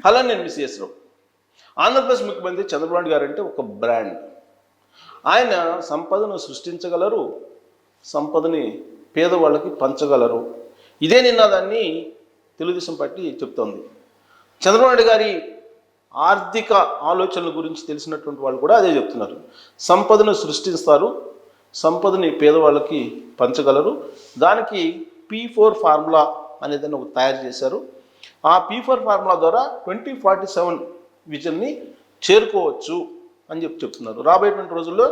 అలా నేను మిస్ రావు. ఆంధ్రప్రదేశ్ ముఖ్యమంత్రి చంద్రబాబు నాయుడు గారు అంటే ఒక బ్రాండ్. ఆయన సంపదను సృష్టించగలరు, సంపదని పేదవాళ్ళకి పంచగలరు. ఇదే నినాదాన్ని తెలుగుదేశం పార్టీ చెప్తోంది. చంద్రబాబు నాయుడు గారి ఆర్థిక ఆలోచనల గురించి తెలిసినటువంటి వాళ్ళు కూడా అదే చెప్తున్నారు. సంపదను సృష్టిస్తారు, సంపదని పేదవాళ్ళకి పంచగలరు. దానికి P4 ఫార్ములా అనేదాన్ని ఒక తయారు చేశారు. ఆ P4 ఫార్ములా ద్వారా 2047 విజన్ని చేరుకోవచ్చు అని చెప్తున్నారు. రాబోయేటువంటి రోజుల్లో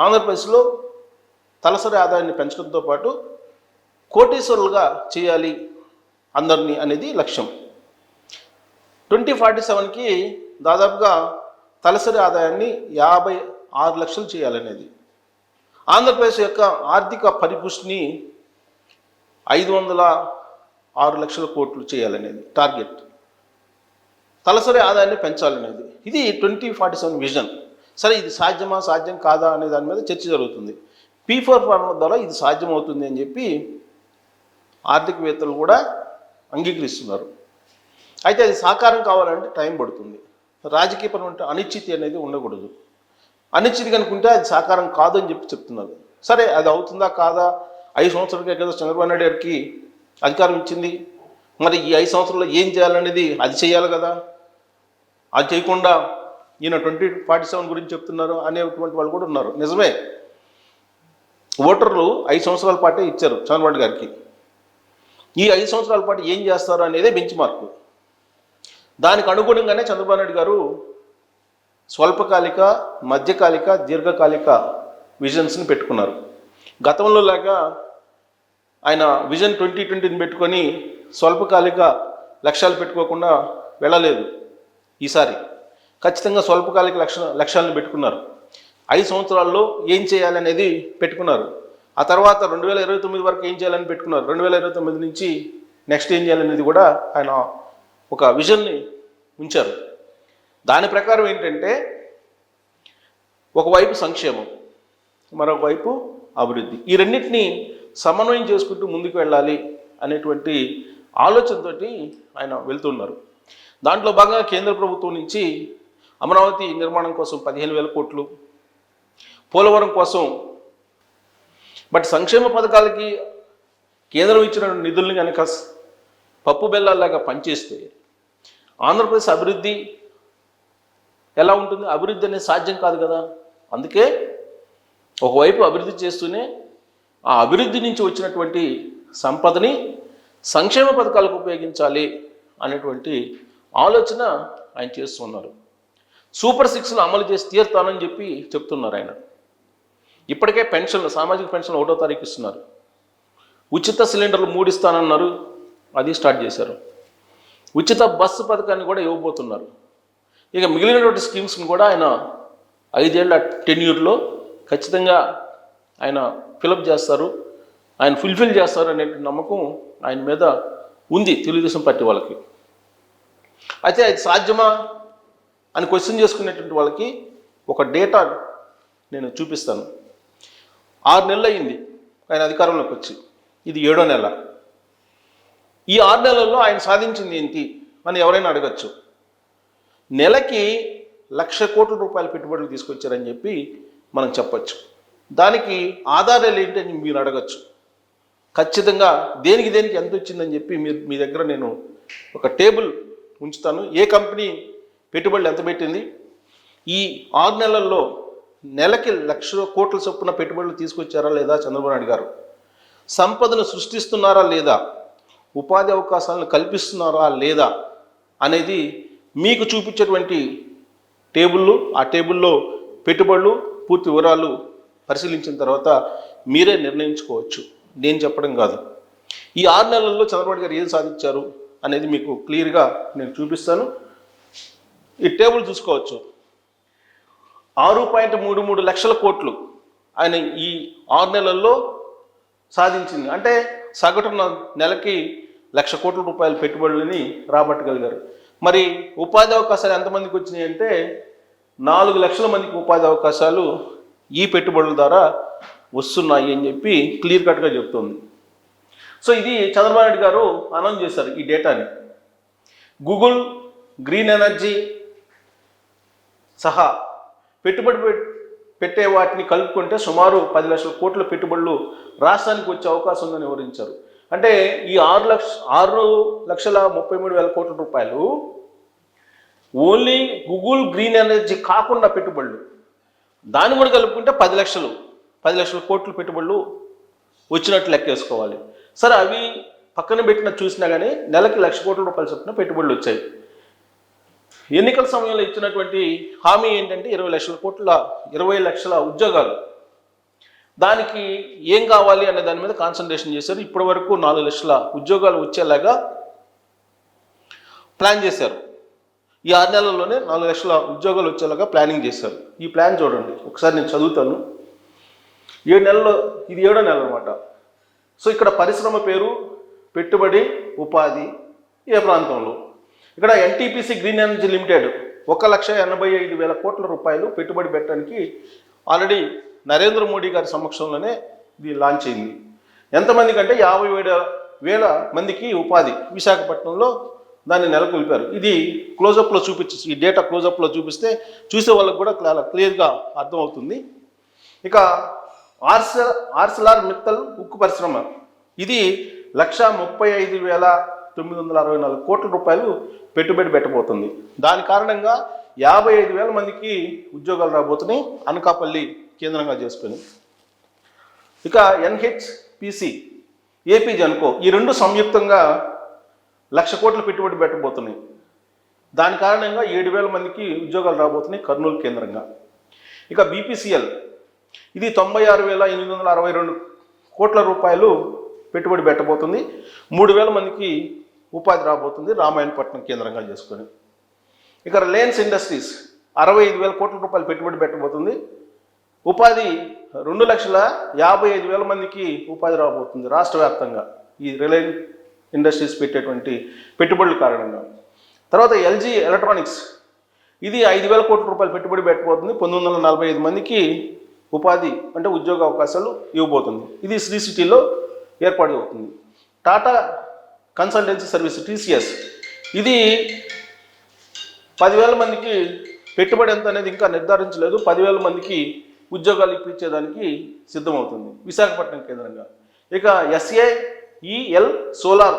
ఆంధ్రప్రదేశ్లో తలసరి ఆదాయాన్ని పెంచడంతో పాటు కోటీశ్వరులుగా చేయాలి అందరినీ అనేది లక్ష్యం. 2047కి దాదాపుగా తలసరి ఆదాయాన్ని 56 లక్షలు చేయాలనేది. ఆంధ్రప్రదేశ్ యొక్క ఆర్థిక పరిపుష్టిని 506 లక్షల కోట్లు చేయాలనేది టార్గెట్. తలసరి ఆదాయాన్ని పెంచాలనేది ఇది 2047 విజన్. సరే, ఇది సాధ్యం కాదా అనే దాని మీద చర్చ జరుగుతుంది. P4 ఫార్ములా ద్వారా ఇది సాధ్యమవుతుంది అని చెప్పి ఆర్థికవేత్తలు కూడా అంగీకరిస్తున్నారు. అయితే అది సాకారం కావాలంటే టైం పడుతుంది. రాజకీయపరమైన అనిశ్చితి అనేది ఉండకూడదు. అనిశ్చితి కనుకుంటే అది సాకారం కాదు అని చెప్తున్నారు. సరే, అది అవుతుందా కాదా? 5 సంవత్సరాలకే కదా చంద్రబాబు నాయుడు గారికి అధికారం ఇచ్చింది. మరి ఈ 5 సంవత్సరాల్లో ఏం చేయాలనేది అది చేయాలి కదా. అది చేయకుండా ఈయన 2047 గురించి చెప్తున్నారు అనేటువంటి వాళ్ళు కూడా ఉన్నారు. నిజమే, ఓటర్లు 5 సంవత్సరాల పాటే ఇచ్చారు చంద్రబాబు గారికి. ఈ 5 సంవత్సరాల పాటు ఏం చేస్తారు అనేదే బెంచ్ మార్కు. దానికి అనుగుణంగానే చంద్రబాబు నాయుడు గారు స్వల్పకాలిక, మధ్యకాలిక, దీర్ఘకాలిక విజన్స్ని పెట్టుకున్నారు. గతంలో లాగా ఆయన విజన్ 2020ని పెట్టుకొని స్వల్పకాలిక లక్ష్యాలు పెట్టుకోకుండా వెళ్ళలేదు. ఈసారి ఖచ్చితంగా స్వల్పకాలిక లక్ష్యాలను పెట్టుకున్నారు. 5 సంవత్సరాల్లో ఏం చేయాలనేది పెట్టుకున్నారు. ఆ తర్వాత 2029 వరకు ఏం చేయాలని పెట్టుకున్నారు. 2029 నుంచి నెక్స్ట్ ఏం చేయాలనేది కూడా ఆయన ఒక విజన్ని ఉంచారు. దాని ప్రకారం ఏంటంటే ఒకవైపు సంక్షేమం, మరొక వైపు అభివృద్ధి, ఈ రెండింటినీ సమన్వయం చేసుకుంటూ ముందుకు వెళ్ళాలి అనేటువంటి ఆలోచనతో ఆయన వెళ్తున్నారు. దాంట్లో భాగంగా కేంద్ర ప్రభుత్వం నుంచి అమరావతి నిర్మాణం కోసం 15,000 కోట్లు, పోలవరం కోసం, బట్ సంక్షేమ పథకాలకి కేంద్రం ఇచ్చిన నిధుల్ని కనుక పప్పు బెల్లాలాగా పనిచేస్తే ఆంధ్రప్రదేశ్ అభివృద్ధి ఎలా ఉంటుంది? అభివృద్ధి అనేది సాధ్యం కాదు కదా. అందుకే ఒకవైపు అభివృద్ధి చేస్తూనే ఆ అభివృద్ధి నుంచి వచ్చినటువంటి సంపదని సంక్షేమ పథకాలకు ఉపయోగించాలి అనేటువంటి ఆలోచన ఆయన చేస్తున్నారు. సూపర్ 6లు అమలు చేసి తీరుతానని చెప్తున్నారు ఆయన. ఇప్పటికే పెన్షన్లు, సామాజిక పెన్షన్లు 1వ తారీఖు ఇస్తున్నారు. ఉచిత సిలిండర్లు 3 ఇస్తానన్నారు, అది స్టార్ట్ చేశారు. ఉచిత బస్సు పథకాన్ని కూడా ఇవ్వబోతున్నారు. ఇక మిగిలినటువంటి స్కీమ్స్ని కూడా ఆయన 5 ఏళ్ల టెన్యూర్లో ఖచ్చితంగా ఆయన ఫిలప్ చేస్తారు, ఆయన ఫుల్ఫిల్ చేస్తారు అనే నమ్మకం ఆయన మీద ఉంది తెలుగుదేశం పార్టీ వాళ్ళకి. అయితే అది సాధ్యమా అని క్వశ్చన్ చేసుకునేటువంటి వాళ్ళకి ఒక డేటా నేను చూపిస్తాను. 6 నెలలు అయింది ఆయన అధికారంలోకి వచ్చి, ఇది 7వ నెల. ఈ 6 నెలల్లో ఆయన సాధించింది ఏంటి అని ఎవరైనా అడగచ్చు. నెలకి 1,00,000 కోట్ల రూపాయల పెట్టుబడులు తీసుకొచ్చారని చెప్పి మనం చెప్పచ్చు. దానికి ఆధారాలు ఏంటి అని మీరు అడగచ్చు. ఖచ్చితంగా దేనికి ఎంత వచ్చిందని చెప్పి మీ దగ్గర నేను ఒక టేబుల్ ఉంచుతాను. ఏ కంపెనీ పెట్టుబడులు ఎంత పెట్టింది, ఈ 6 నెలల్లో నెలకి 1,00,000 కోట్ల చొప్పున పెట్టుబడులు తీసుకొచ్చారా లేదా చంద్రబాబు నాయుడు గారు, సంపదను సృష్టిస్తున్నారా లేదా, ఉపాధి అవకాశాలను కల్పిస్తున్నారా లేదా అనేది మీకు చూపించేటువంటి టేబుళ్ళు. ఆ టేబుల్లో పెట్టుబడులు పూర్తి వివరాలు పరిశీలించిన తర్వాత మీరే నిర్ణయించుకోవచ్చు, నేను చెప్పడం కాదు. ఈ 6 నెలల్లో చంద్రబాబు గారు ఏం సాధించారు అనేది మీకు క్లియర్గా నేను చూపిస్తాను. ఈ టేబుల్ చూసుకోవచ్చు. 6.33 లక్షల కోట్లు ఆయన ఈ 6 నెలల్లో సాధించింది. అంటే సగటున నెలకి 1,00,000 కోట్ల రూపాయల పెట్టుబడులని రాబట్టగలిగారు. మరి ఉపాధి అవకాశాలు ఎంతమందికి వచ్చినాయి అంటే 4 లక్షల మందికి ఉపాధి అవకాశాలు ఈ పెట్టుబడుల ద్వారా వస్తున్నాయి అని చెప్పి క్లియర్ కట్గా చెప్తుంది. సో ఇది చంద్రబాబు నాయుడు గారు అనౌన్స్ చేశారు ఈ డేటాని. గూగుల్ గ్రీన్ ఎనర్జీ సహా పెట్టుబడి పెట్టే వాటిని కలుపుకుంటే సుమారు 10 లక్షల కోట్ల పెట్టుబడులు రాష్ట్రానికి వచ్చే అవకాశం ఉందని వివరించారు. అంటే ఈ 6,33,000 కోట్ల రూపాయలు ఓన్లీ గూగుల్ గ్రీన్ ఎనర్జీ కాకుండా పెట్టుబడులు, దాన్ని కూడా కలుపుకుంటే 10 లక్షల కోట్ల పెట్టుబడులు వచ్చినట్లు లెక్కేసుకోవాలి. సరే, అవి పక్కన పెట్టిన చూసినా కానీ నెలకి 1,00,000 కోట్ల రూపాయలు చొప్పున పెట్టుబడులు వచ్చాయి. ఎన్నికల సమయంలో ఇచ్చినటువంటి హామీ ఏంటంటే 20 లక్షల ఉద్యోగాలు. దానికి ఏం కావాలి అనే దాని మీద కాన్సన్ట్రేషన్ చేశారు. ఇప్పటి వరకు 4 లక్షల ఉద్యోగాలు వచ్చేలాగా ప్లాన్ చేశారు. ఈ 6 నెలల్లోనే 4 లక్షల ఉద్యోగాలు వచ్చేలాగా ప్లానింగ్ చేశారు. ఈ ప్లాన్ చూడండి ఒకసారి, నేను చదువుతాను. 7 నెలల్లో, ఇది 7వ నెల అనమాట. సో ఇక్కడ పరిశ్రమ పేరు, పెట్టుబడి, ఉపాధి, ఏ ప్రాంతంలో. ఇక్కడ ఎన్టీపీసీ గ్రీన్ ఎనర్జీ లిమిటెడ్ 1,85,000 కోట్ల రూపాయలు పెట్టుబడి పెట్టడానికి ఆల్రెడీ నరేంద్ర మోడీ గారి సమక్షంలోనే ఇది లాంచ్ అయింది. ఎంతమందికి అంటే 57,000 మందికి ఉపాధి విశాఖపట్నంలో దాన్ని నెలకొల్పారు. ఇది క్లోజప్లో ఈ డేటా క్లోజప్లో చూపిస్తే చూసే వాళ్ళకు కూడా క్లియర్గా అర్థమవుతుంది. ఇక ఆర్సిలార్ మిత్తల్ ఉక్కు పరిశ్రమ, ఇది 1,35,964 కోట్ల రూపాయలు పెట్టుబడి పెట్టబోతుంది. దాని కారణంగా 55,000 మందికి ఉద్యోగాలు రాబోతున్నాయి, అనకాపల్లి కేంద్రంగా చేసుకుని. ఇక ఎన్హెచ్పిసి, ఏపీ జెన్కో, ఈ రెండు సంయుక్తంగా 1,00,000 కోట్ల పెట్టుబడి పెట్టబోతున్నాయి. దాని కారణంగా 7,000 మందికి ఉద్యోగాలు రాబోతున్నాయి, కర్నూలు కేంద్రంగా. ఇక బీపీసీఎల్, ఇది 96,862 కోట్ల రూపాయలు పెట్టుబడి పెట్టబోతుంది. 3,000 మందికి ఉపాధి రాబోతుంది, రామాయణపట్నం కేంద్రంగా చేసుకొని. ఇక రిలయన్స్ ఇండస్ట్రీస్ 65,000 కోట్ల రూపాయలు పెట్టుబడి పెట్టబోతుంది. ఉపాధి 2,55,000 మందికి ఉపాధి రాబోతుంది రాష్ట్ర వ్యాప్తంగా, ఈ రిలయన్స్ ఇండస్ట్రీస్ పెట్టేటువంటి పెట్టుబడుల కారణంగా. తర్వాత ఎల్జీ ఎలక్ట్రానిక్స్, ఇది 5,000 కోట్ల రూపాయలు పెట్టుబడి పెట్టబోతుంది. 945 మందికి ఉపాధి అంటే ఉద్యోగ అవకాశాలు ఇవ్వబోతుంది. ఇది శ్రీ సిటీలో ఏర్పాటు అవుతుంది. టాటా కన్సల్టెన్సీ సర్వీస్, టీసీఎస్, ఇది 10,000 మందికి పెట్టుబడి ఎంత అనేది ఇంకా నిర్ధారించలేదు. 10,000 మందికి ఉద్యోగాలు ఇప్పించేదానికి సిద్ధమవుతుంది, విశాఖపట్నం కేంద్రంగా. ఇక ఎస్ఏఈఎల్ సోలార్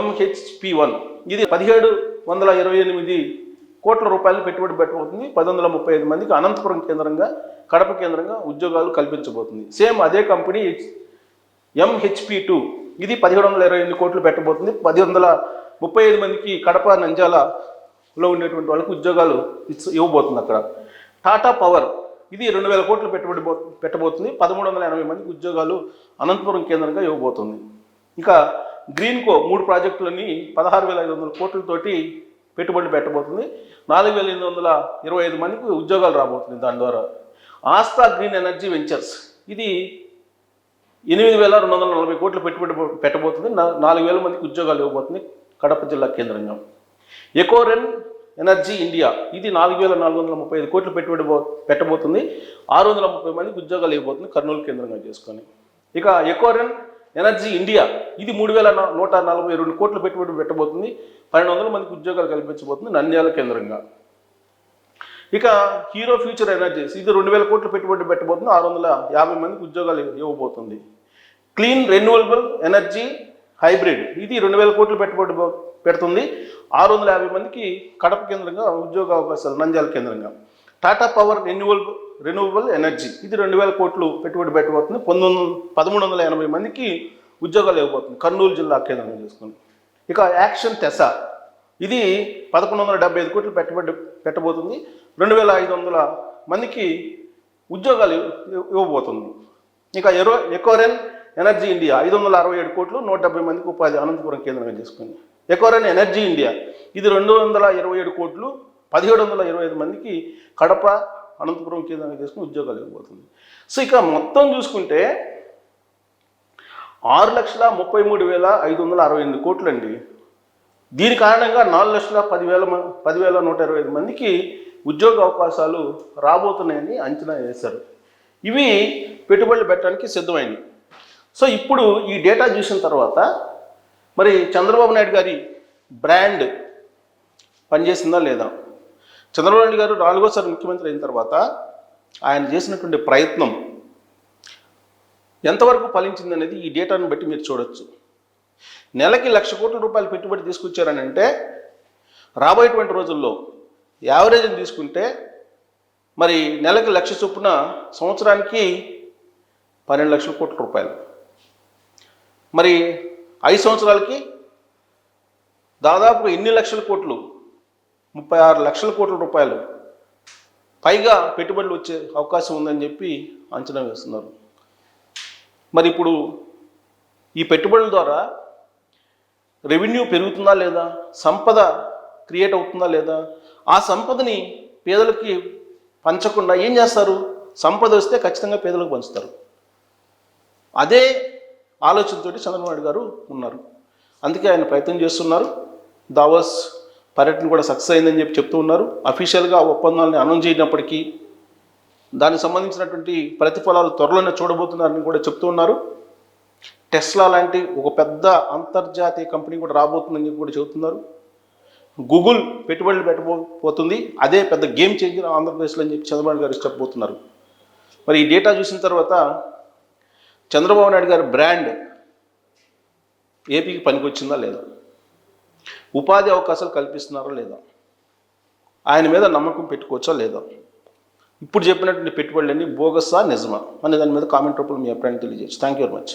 MHP1, ఇది 1,728 కోట్ల రూపాయలు పెట్టుబడి పెట్టబోతుంది. 1,135 మందికి అనంతపురం కేంద్రంగా, కడప కేంద్రంగా ఉద్యోగాలు కల్పించబోతుంది. సేమ్ అదే కంపెనీ MHP2, ఇది 1,728 కోట్లు పెట్టబోతుంది. 1,135 మందికి కడప, నంద్యాలలో ఉండేటువంటి వాళ్ళకి ఉద్యోగాలు ఇవ్వబోతుంది అక్కడ. టాటా పవర్, ఇది 2,000 కోట్లు పెట్టుబడి పెట్టబోతుంది. 1,380 మందికి ఉద్యోగాలు అనంతపురం కేంద్రంగా ఇవ్వబోతుంది. ఇంకా గ్రీన్కో 3 ప్రాజెక్టులని 16,500 కోట్లతోటి పెట్టుబడులు పెట్టబోతుంది. 4,825 మందికి ఉద్యోగాలు రాబోతుంది దాని ద్వారా. ఆస్థా గ్రీన్ ఎనర్జీ వెంచర్స్, ఇది 8,240 కోట్లు పెట్టుబడి పెట్టబోతుంది. 4,000 మందికి ఉద్యోగాలు ఇవ్వబోతుంది కడప జిల్లా కేంద్రంగా. ఎకోరెన్ ఎనర్జీ ఇండియా, ఇది 4,435 కోట్లు పెట్టుబడి పెట్టబోతుంది. 630 మందికి ఉద్యోగాలు ఇవ్వబోతుంది కర్నూలు కేంద్రంగా చేసుకొని. ఇక ఎకోరెన్ ఎనర్జీ ఇండియా, ఇది 3,142 కోట్లు పెట్టుబడి పెట్టబోతుంది. 1,200 మందికి ఉద్యోగాలు కల్పించబోతుంది నంద్యాల కేంద్రంగా. ఇక హీరో ఫ్యూచర్ ఎనర్జీస్, ఇది 2,000 కోట్లు పెట్టుబడి పెట్టబోతుంది. 650 మందికి ఉద్యోగాలు ఇవ్వబోతుంది. క్లీన్ రెన్యూవబుల్ ఎనర్జీ హైబ్రిడ్, ఇది 2,000 కోట్లు పెట్టుబడి పెడుతుంది. 650 మందికి కడప కేంద్రంగా ఉద్యోగ అవకాశాలు, నంద్యాల కేంద్రంగా. టాటా పవర్ రెన్యూవబుల్ ఎనర్జీ, ఇది 2,000 కోట్లు పెట్టుబడి పెట్టబోతుంది. 1,380 మందికి ఉద్యోగాలు ఇవ్వబోతుంది కర్నూలు జిల్లా కేంద్రంగా చేసుకుంది. ఇక యాక్షన్ టెసా, ఇది 1,175 కోట్లు పెట్టుబడి పెట్టబోతుంది. 2,500 మందికి ఉద్యోగాలు ఇవ్వబోతుంది. ఇక ఎకోరెన్ ఎనర్జీ ఇండియా 567 కోట్లు, 170 మందికి ఉపాధి అనంతపురం కేంద్రంగా చేసుకుంది. ఎకోరెన్ ఎనర్జీ ఇండియా, ఇది 227 కోట్లు, 1,725 మందికి కడప, అనంతపురం కేంద్రంగా చేసుకుని ఉద్యోగాలు ఇవ్వబోతుంది. సో ఇక మొత్తం చూసుకుంటే 6,33,568 కోట్లు అండి. దీని కారణంగా 4,10,125 మందికి ఉద్యోగ అవకాశాలు రాబోతున్నాయని అంచనా వేశారు. ఇవి పెట్టుబడులు పెట్టడానికి సిద్ధమైనవి. సో ఇప్పుడు ఈ డేటా చూసిన తర్వాత మరి చంద్రబాబు నాయుడు గారి బ్రాండ్ పనిచేసిందా లేదా? చంద్రబాబు నాయుడు గారు 4వసారి ముఖ్యమంత్రి అయిన తర్వాత ఆయన చేసినటువంటి ప్రయత్నం ఎంతవరకు ఫలించిందనేది ఈ డేటాను బట్టి మీరు చూడొచ్చు. నెలకి 1,00,000 కోట్ల రూపాయలు పెట్టుబడి తీసుకొచ్చారని అంటే రాబోయేటువంటి రోజుల్లో యావరేజ్ని తీసుకుంటే మరి నెలకి 1,00,000 చొప్పున సంవత్సరానికి 12,00,000 కోట్ల రూపాయలు. మరి 5 సంవత్సరాలకి దాదాపు ఎన్ని లక్షల కోట్లు? 36 లక్షల కోట్ల రూపాయలు పైగా పెట్టుబడులు వచ్చే అవకాశం ఉందని చెప్పి అంచనా వేస్తున్నారు. మరి ఇప్పుడు ఈ పెట్టుబడుల ద్వారా రెవెన్యూ పెరుగుతుందా లేదా? సంపద క్రియేట్ అవుతుందా లేదా? ఆ సంపదని పేదలకి పంచకుండా ఏం చేస్తారు? సంపద వస్తే ఖచ్చితంగా పేదలకు పంచుతారు. అదే ఆలోచనతోటి చంద్రబాబు నాయుడు గారు ఉన్నారు. అందుకే ఆయన ప్రయత్నం చేస్తున్నారు. దావోస్ పర్యటన కూడా సక్సెస్ అయిందని చెప్పి చెప్తూ ఉన్నారు. అఫీషియల్గా ఒప్పందాలని అనౌన్స్ చేయనప్పటికీ దానికి సంబంధించినటువంటి ప్రతిఫలాలు త్వరలోనే చూడబోతున్నారని కూడా చెప్తూ ఉన్నారు. టెస్లా లాంటి ఒక పెద్ద అంతర్జాతీయ కంపెనీ కూడా రాబోతుందని చెప్పి కూడా చెబుతున్నారు. గూగుల్ పెట్టుబడులు పెట్టబోతుంది, అదే పెద్ద గేమ్ చేంజర్ ఆంధ్రప్రదేశ్లో అని చెప్పి చంద్రబాబు గారు చెప్పబోతున్నారు. మరి ఈ డేటా చూసిన తర్వాత చంద్రబాబు నాయుడు గారి బ్రాండ్ ఏపీకి పనికొచ్చిందా లేదా? ఉపాధి అవకాశాలు కల్పిస్తున్నారా లేదా? ఆయన మీద నమ్మకం పెట్టుకోవచ్చా లేదా? ఇప్పుడు చెప్పినటువంటి పెట్టుబడులన్నీ బోగసా నిజమా అనే దాని మీద కామెంట్ రూపంలో మీ అభిప్రాయాన్ని తెలియజేయచ్చు. Thank you very much.